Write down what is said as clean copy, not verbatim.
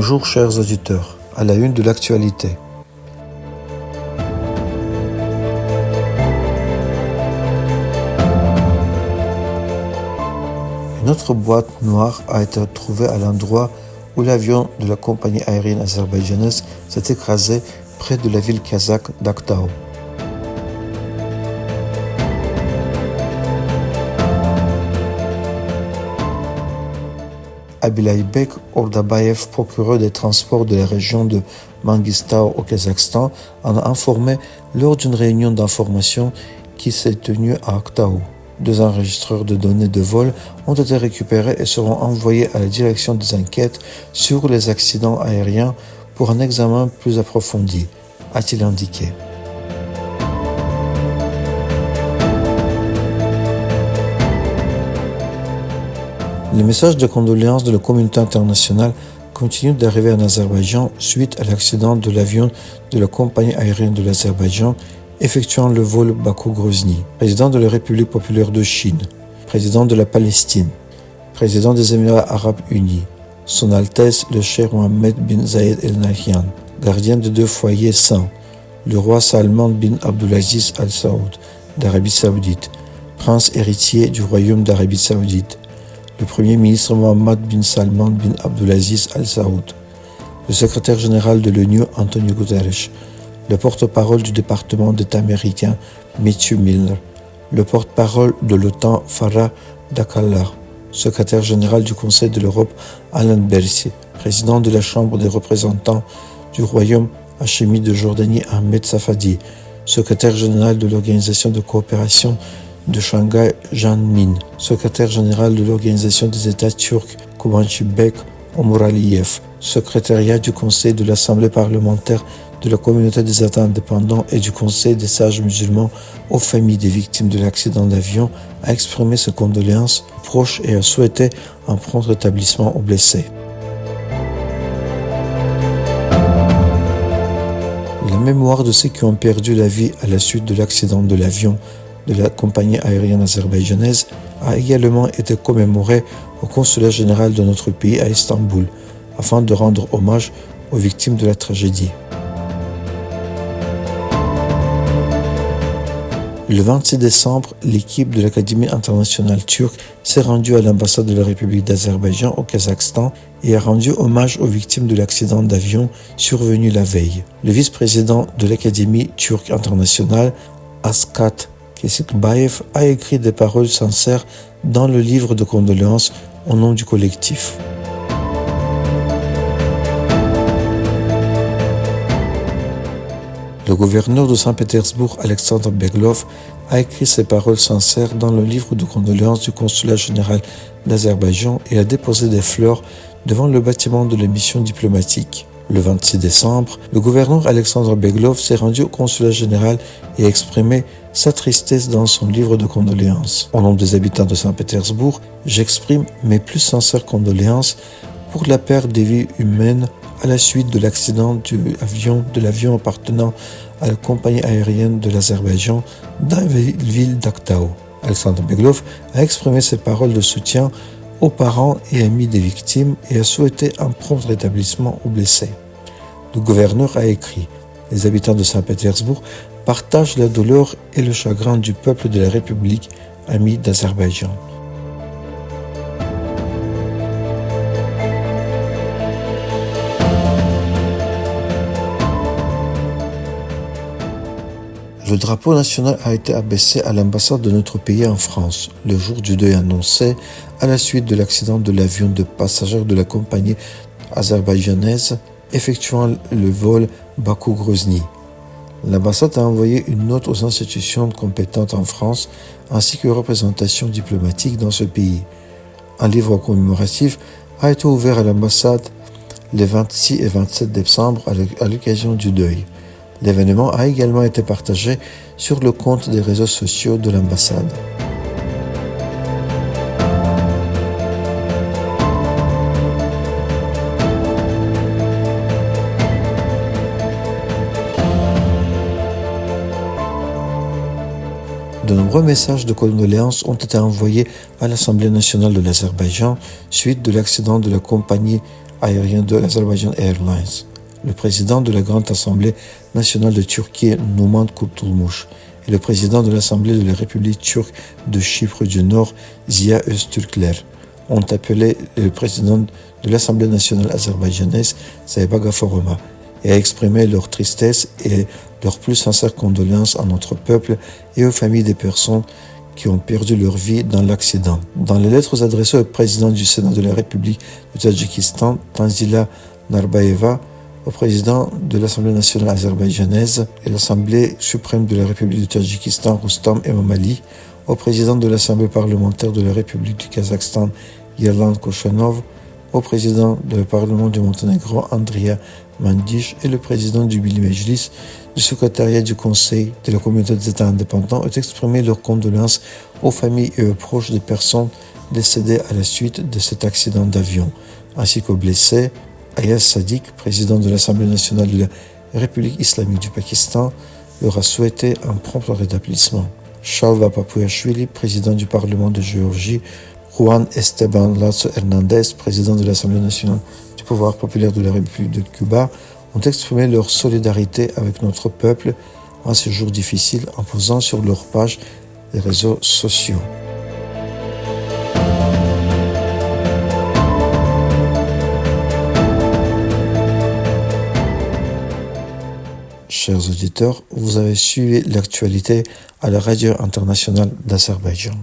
Bonjour chers auditeurs, à la une de l'actualité. Une autre boîte noire a été trouvée à l'endroit où l'avion de la compagnie aérienne azerbaïdjanaise s'est écrasé près de la ville kazakh d'Aktau. Abilaybek Ordabayev, procureur des transports de la région de Mangistau au Kazakhstan, en a informé lors d'une réunion d'information qui s'est tenue à Aktau. 2 enregistreurs de données de vol ont été récupérés et seront envoyés à la direction des enquêtes sur les accidents aériens pour un examen plus approfondi, a-t-il indiqué. Les messages de condoléances de la communauté internationale continuent d'arriver en Azerbaïdjan suite à l'accident de l'avion de la compagnie aérienne de l'Azerbaïdjan effectuant le vol Bakou-Grozny, président de la République populaire de Chine, président de la Palestine, président des Émirats arabes unis, son Altesse le Cheikh Mohammed bin Zayed El Nahyan, gardien de 2 foyers saints, le roi Salman bin Abdulaziz Al Saoud d'Arabie Saoudite, prince héritier du royaume d'Arabie Saoudite, le Premier ministre Mohammed bin Salman bin Abdulaziz Al Saoud, le secrétaire général de l'ONU Antonio Guterres, le porte-parole du département d'État américain Matthew Miller, le porte-parole de l'OTAN Farah Dakallah, secrétaire général du Conseil de l'Europe Alan Bersi, président de la Chambre des représentants du Royaume Hachémi de Jordanie Ahmed Safadi, secrétaire général de l'Organisation de coopération de Shanghai Jan Min, secrétaire général de l'Organisation des États turcs Kubanchibek Omuraliyev, secrétariat du Conseil de l'Assemblée parlementaire de la communauté des États indépendants et du Conseil des sages musulmans aux familles des victimes de l'accident d'avion, a exprimé ses condoléances aux proches et a souhaité un prompt rétablissement aux blessés. La mémoire de ceux qui ont perdu la vie à la suite de l'accident de l'avion de la compagnie aérienne azerbaïdjanaise a également été commémorée au consulat général de notre pays à Istanbul, afin de rendre hommage aux victimes de la tragédie. Le 26 décembre, l'équipe de l'Académie internationale turque s'est rendue à l'ambassade de la République d'Azerbaïdjan au Kazakhstan et a rendu hommage aux victimes de l'accident d'avion survenu la veille. Le vice-président de l'Académie turque internationale, Askat Kesikbayev, a écrit des paroles sincères dans le livre de condoléances au nom du collectif. Le gouverneur de Saint-Pétersbourg, Alexandre Beglov, a écrit ses paroles sincères dans le livre de condoléances du consulat général d'Azerbaïdjan et a déposé des fleurs devant le bâtiment de la mission diplomatique. Le 26 décembre, le gouverneur Alexandre Beglov s'est rendu au consulat général et a exprimé sa tristesse dans son livre de condoléances. Au nom des habitants de Saint-Pétersbourg, j'exprime mes plus sincères condoléances pour la perte des vies humaines à la suite de l'accident de l'avion appartenant à la compagnie aérienne de l'Azerbaïdjan dans la ville d'Aktau. Alexandre Beglov a exprimé ses paroles de soutien aux parents et amis des victimes et a souhaité un prompt rétablissement aux blessés. Le gouverneur a écrit « Les habitants de Saint-Pétersbourg partagent la douleur et le chagrin du peuple de la République amie d'Azerbaïdjan. » Le drapeau national a été abaissé à l'ambassade de notre pays en France, le jour du deuil annoncé à la suite de l'accident de l'avion de passagers de la compagnie azerbaïdjanaise effectuant le vol Bakou-Grozny. L'ambassade a envoyé une note aux institutions compétentes en France ainsi qu'aux représentations diplomatiques dans ce pays. Un livre commémoratif a été ouvert à l'ambassade les 26 et 27 décembre à l'occasion du deuil. L'événement a également été partagé sur le compte des réseaux sociaux de l'ambassade. De nombreux messages de condoléances ont été envoyés à l'Assemblée nationale de l'Azerbaïdjan suite de l'accident de la compagnie aérien de l'Azerbaïdjan Airlines, le président de la Grande Assemblée nationale de Turquie, Numan Kurtulmuş, et le président de l'Assemblée de la République turque de Chypre du Nord, Ziya Öztürkler, ont appelé le président de l'Assemblée nationale azerbaïdjanaise, Saïba Gaforoma, et a exprimé leur tristesse et leurs plus sincères condoléances à notre peuple et aux familles des personnes qui ont perdu leur vie dans l'accident. Dans les lettres adressées au président du Sénat de la République du Tadjikistan, Tanzila Narbayeva, au président de l'Assemblée nationale azerbaïdjanaise et l'Assemblée suprême de la République du Tadjikistan, Rustam Emomali, au président de l'Assemblée parlementaire de la République du Kazakhstan, Yerlan Koshanov, au président du Parlement du Monténégro, Andria Mandić, et le président du Milli Mejlis, du secrétariat du Conseil de la communauté des États indépendants, ont exprimé leurs condoléances aux familles et aux proches des personnes décédées à la suite de cet accident d'avion, ainsi qu'aux blessés. Ayaz Sadiq, président de l'Assemblée nationale de la République islamique du Pakistan, leur a souhaité un prompt rétablissement. Shalva Papuashvili, président du Parlement de Géorgie, Juan Esteban Lazo Hernandez, président de l'Assemblée nationale du pouvoir populaire de la République de Cuba, ont exprimé leur solidarité avec notre peuple en ces jours difficiles en posant sur leur page les réseaux sociaux. Chers auditeurs, vous avez suivi l'actualité à la radio internationale d'Azerbaïdjan.